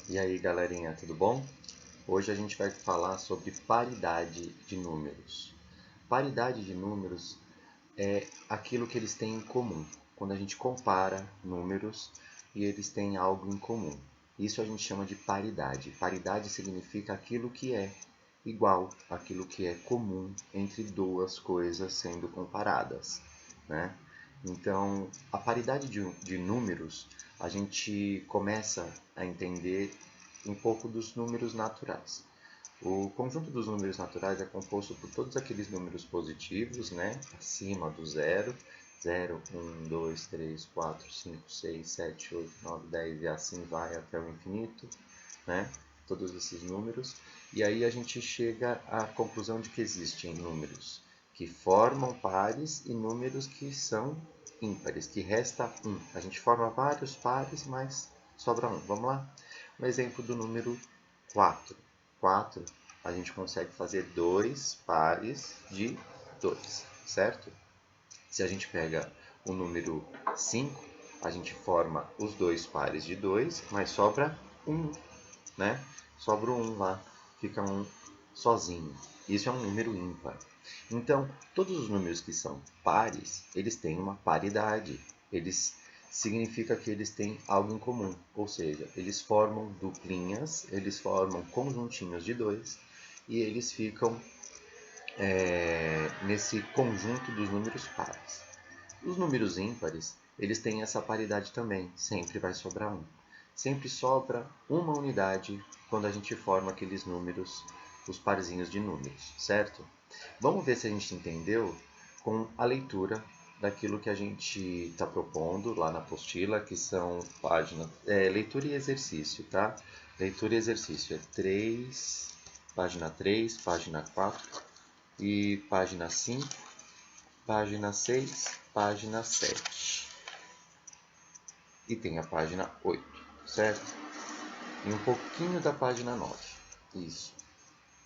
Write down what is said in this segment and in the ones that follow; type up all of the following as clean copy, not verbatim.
E aí, galerinha, tudo bom? Hoje a gente vai falar sobre paridade de números. Paridade de números é aquilo que eles têm em comum. Quando a gente compara números e eles têm algo em comum. Isso a gente chama de paridade. Paridade significa aquilo que é igual, aquilo que é comum entre duas coisas sendo comparadas, né? Então, a paridade de números, a gente começa a entender um pouco dos números naturais. O conjunto dos números naturais é composto por todos aqueles números positivos, né, acima do zero, 0, 1, 2, 3, 4, 5, 6, 7, 8, 9, 10 e assim vai até o infinito, né, todos esses números. E aí a gente chega à conclusão de que existem números que formam pares e números que são ímpares, que resta um. A gente forma vários pares, mas sobra um. Vamos lá? Um exemplo do número 4. 4, a gente consegue fazer dois pares de 2, certo? Se a gente pega o número 5, a gente forma os dois pares de 2, mas sobra um, né? Sobra um lá, fica um sozinho. Isso é um número ímpar. Então, todos os números que são pares, eles têm uma paridade. Eles significa que eles têm algo em comum, ou seja, eles formam duplinhas, eles formam conjuntinhos de 2 e eles ficam nesse conjunto dos números pares. Os números ímpares, eles têm essa paridade também, sempre vai sobrar um. Sempre sobra uma unidade quando a gente forma aqueles números, os parzinhos de números, certo? Vamos ver se a gente entendeu com a leitura daquilo que a gente está propondo lá na apostila, que são páginas, leitura e exercício, tá? Leitura e exercício é 3, página 3, página 4 e página 5, página 6, página 7. E tem a página 8, certo? E um pouquinho da página 9. Isso.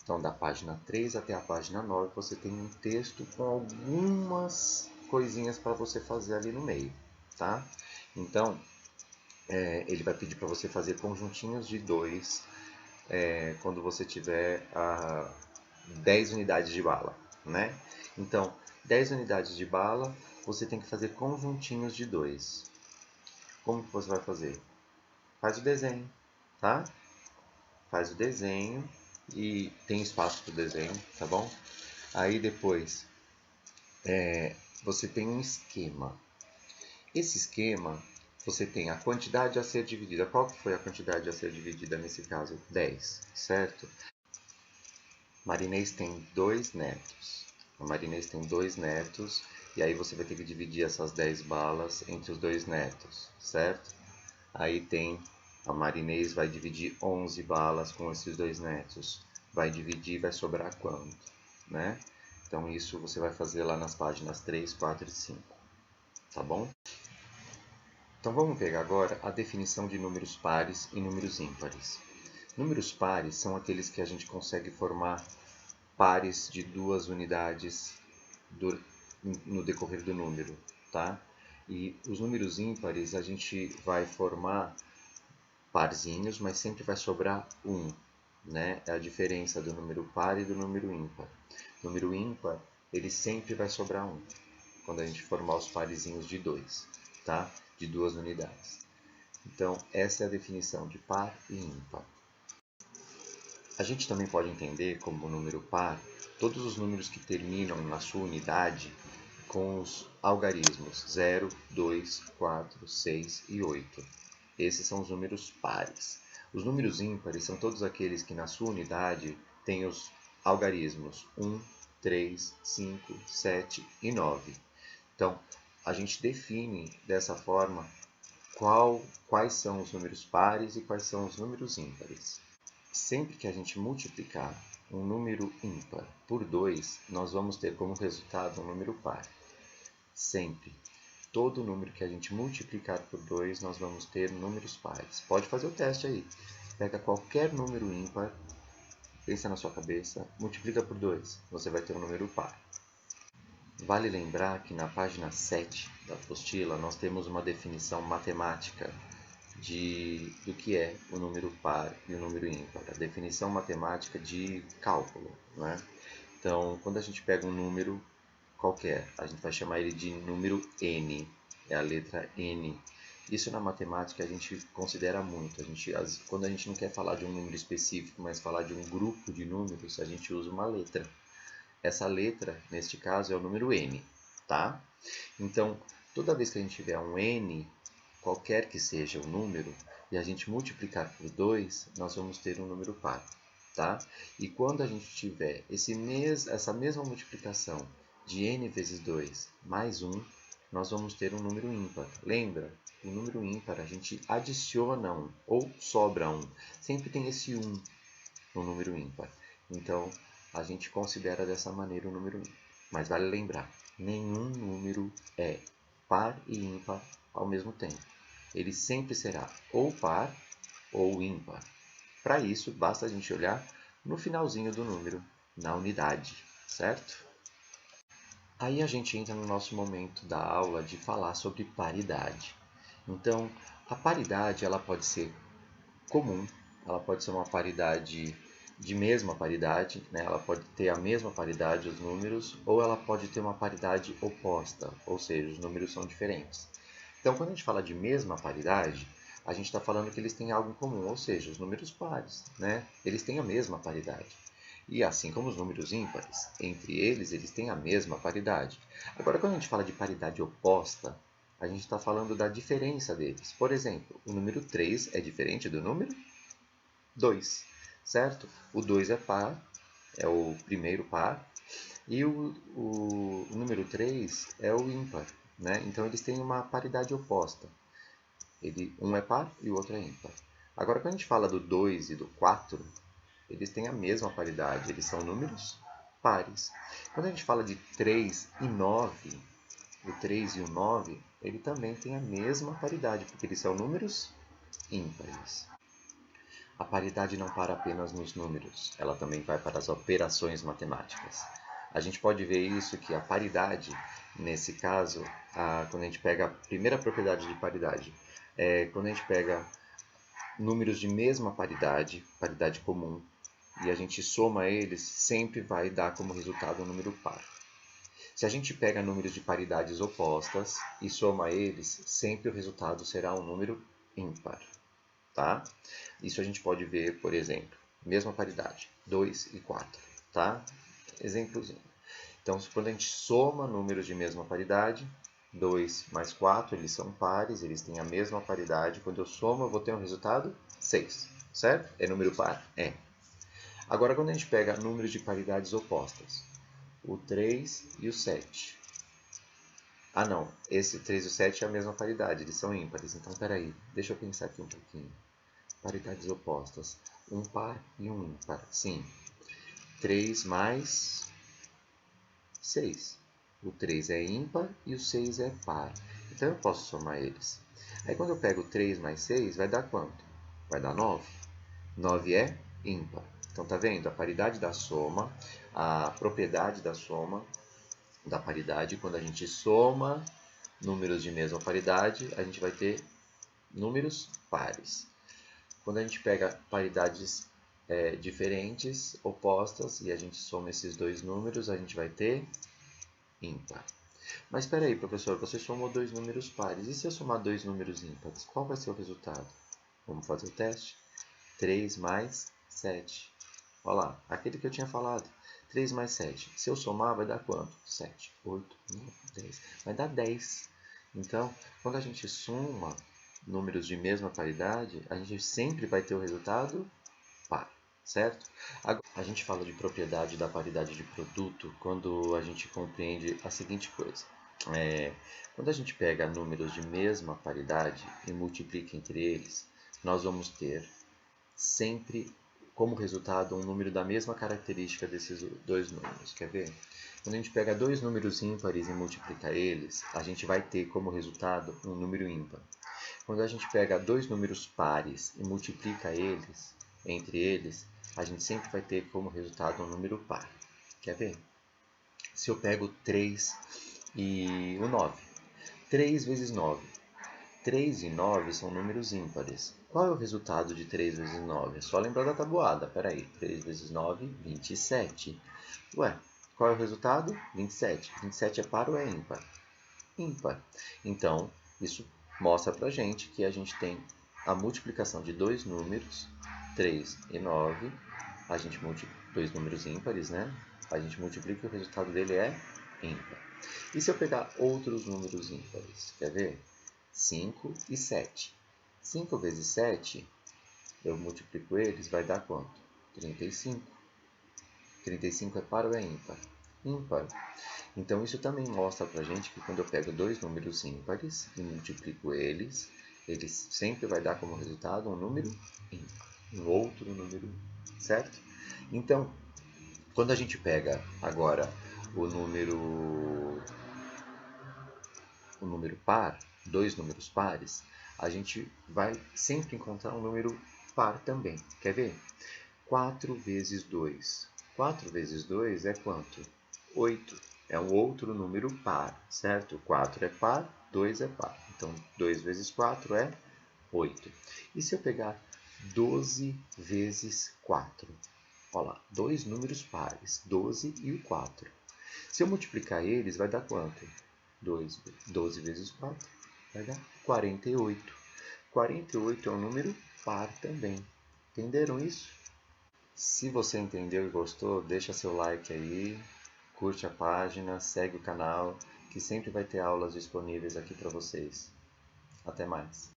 Então, da página 3 até a página 9, você tem um texto com algumas coisinhas para você fazer ali no meio, tá? Então, ele vai pedir para você fazer conjuntinhos de 2 quando você tiver 10 unidades de bala, né? Então, 10 unidades de bala, você tem que fazer conjuntinhos de 2. Como que você vai fazer? Faz o desenho, tá? Faz o desenho e tem espaço para o desenho, tá bom? Aí depois você tem um esquema. Esse esquema, você tem a quantidade a ser dividida. Qual que foi a quantidade a ser dividida nesse caso? 10, certo? Marinês tem 2 netos. A Marinês tem 2 netos e aí você vai ter que dividir essas 10 balas entre os 2 netos, certo? Aí tem a Marinês vai dividir 11 balas com esses 2 netos. Vai dividir, vai sobrar quanto, né? Então isso você vai fazer lá nas páginas 3, 4 e 5, tá bom? Então vamos pegar agora a definição de números pares e números ímpares. Números pares são aqueles que a gente consegue formar pares de duas unidades no decorrer do número, tá? E os números ímpares a gente vai formar parzinhos, mas sempre vai sobrar um, né? É a diferença do número par e do número ímpar. Número ímpar, ele sempre vai sobrar um, quando a gente formar os parezinhos de 2, tá? De duas unidades. Então, essa é a definição de par e ímpar. A gente também pode entender como número par todos os números que terminam na sua unidade com os algarismos 0, 2, 4, 6 e 8. Esses são os números pares. Os números ímpares são todos aqueles que na sua unidade têm os algarismos 1, 3, 5, 7 e 9. Então, a gente define dessa forma quais são os números pares e quais são os números ímpares. Sempre que a gente multiplicar um número ímpar por 2, nós vamos ter como resultado um número par. Sempre. Todo número que a gente multiplicar por 2, nós vamos ter números pares. Pode fazer o teste aí. Pega qualquer número ímpar, pensa na sua cabeça, multiplica por 2, você vai ter um número par. Vale lembrar que na página 7 da apostila nós temos uma definição matemática do que é o número par e o número ímpar, a definição matemática de cálculo, né? Então, quando a gente pega um número qualquer, a gente vai chamar ele de número n, é a letra n. Isso na matemática a gente considera muito. Quando a gente não quer falar de um número específico, mas falar de um grupo de números, a gente usa uma letra. Essa letra, neste caso, é o número n, tá? Então, toda vez que a gente tiver um n, qualquer que seja o número, e a gente multiplicar por 2, nós vamos ter um número par, tá? E quando a gente tiver essa mesma multiplicação de n vezes 2 mais 1, nós vamos ter um número ímpar. Lembra? O número ímpar a gente adiciona 1 ou sobra 1. Sempre tem esse 1 no número ímpar. Então, a gente considera dessa maneira o número ímpar. Mas vale lembrar, nenhum número é par e ímpar ao mesmo tempo. Ele sempre será ou par ou ímpar. Para isso, basta a gente olhar no finalzinho do número, na unidade, certo? Aí a gente entra no nosso momento da aula de falar sobre paridade. Então, a paridade ela pode ser comum, ela pode ser uma paridade de mesma paridade, né? Ela pode ter a mesma paridade, os números, ou ela pode ter uma paridade oposta, ou seja, os números são diferentes. Então, quando a gente fala de mesma paridade, a gente está falando que eles têm algo em comum, ou seja, os números pares, né? Eles têm a mesma paridade. E assim como os números ímpares, entre eles têm a mesma paridade. Agora, quando a gente fala de paridade oposta, a gente está falando da diferença deles. Por exemplo, o número 3 é diferente do número 2, certo? O 2 é par, é o primeiro par, e o número 3 é o ímpar, né? Então, eles têm uma paridade oposta. Um é par e o outro é ímpar. Agora, quando a gente fala do 2 e do 4, eles têm a mesma paridade, eles são números pares. Quando a gente fala de 3 e 9, o 3 e o 9, ele também tem a mesma paridade, porque eles são números ímpares. A paridade não para apenas nos números, ela também vai para as operações matemáticas. A gente pode ver isso que a paridade, nesse caso, quando a gente pega a primeira propriedade de paridade, quando a gente pega números de mesma paridade, paridade comum, e a gente soma eles, sempre vai dar como resultado um número par. Se a gente pega números de paridades opostas e soma eles, sempre o resultado será um número ímpar. Tá? Isso a gente pode ver, por exemplo, mesma paridade, 2 e 4. Tá? Exemplozinho. Então, quando a gente soma números de mesma paridade, 2 mais 4, eles são pares, eles têm a mesma paridade. Quando eu somo, eu vou ter um resultado 6, certo? É número par? É. Agora, quando a gente pega números de paridades opostas, o 3 e o 7. Ah, não, esse 3 e o 7 é a mesma paridade, eles são ímpares. Então, peraí, deixa eu pensar aqui um pouquinho. Paridades opostas, um par e um ímpar. Sim, 3 mais 6. O 3 é ímpar e o 6 é par. Então, eu posso somar eles. Aí, quando eu pego 3 mais 6, vai dar quanto? Vai dar 9. 9 é ímpar. Então, tá vendo? A paridade da soma, a propriedade da soma, da paridade, quando a gente soma números de mesma paridade, a gente vai ter números pares. Quando a gente pega paridades diferentes, opostas, e a gente soma esses dois números, a gente vai ter ímpar. Mas espera aí, professor, você somou dois números pares. E se eu somar dois números ímpares, qual vai ser o resultado? Vamos fazer o teste? 3 mais 7. Olha lá, aquele que eu tinha falado. 3 mais 7. Se eu somar, vai dar quanto? 7, 8, 9, 10. Vai dar 10. Então, quando a gente soma números de mesma paridade, a gente sempre vai ter o resultado par, certo? Agora, a gente fala de propriedade da paridade de produto quando a gente compreende a seguinte coisa. Quando a gente pega números de mesma paridade e multiplica entre eles, nós vamos ter sempre como resultado um número da mesma característica desses dois números. Quer ver? Quando a gente pega dois números ímpares e multiplica eles, a gente vai ter como resultado um número ímpar. Quando a gente pega dois números pares e multiplica eles, entre eles, a gente sempre vai ter como resultado um número par. Quer ver? Se eu pego 3 e o 9. 3 vezes 9. 3 e 9 são números ímpares. Qual é o resultado de 3 vezes 9? É só lembrar da tabuada. Peraí, 3 vezes 9, 27. Ué, qual é o resultado? 27. 27 é par ou é ímpar? Ímpar. Então, isso mostra pra gente que a gente tem a multiplicação de dois números, 3 e 9. A gente dois números ímpares, né? A gente multiplica e o resultado dele é ímpar. E se eu pegar outros números ímpares? Quer ver? 5 e 7. 5 vezes 7, eu multiplico eles, vai dar quanto? 35. 35 é par ou é ímpar? Ímpar. Então isso também mostra pra gente que quando eu pego dois números ímpares e multiplico eles, sempre vai dar como resultado um número ímpar, um outro número, certo? Então, quando a gente pega agora o número par, dois números pares, a gente vai sempre encontrar um número par também. Quer ver? 4 vezes 2. 4 vezes 2 é quanto? 8. É um outro número par, certo? 4 é par, 2 é par. Então, 2 vezes 4 é 8. E se eu pegar 12 vezes 4? Olha lá, dois números pares, 12 e o 4. Se eu multiplicar eles, vai dar quanto? 12 vezes 4 vai dar 48. 48 é um número par também. Entenderam isso? Se você entendeu e gostou, deixa seu like aí, curte a página, segue o canal, que sempre vai ter aulas disponíveis aqui para vocês. Até mais!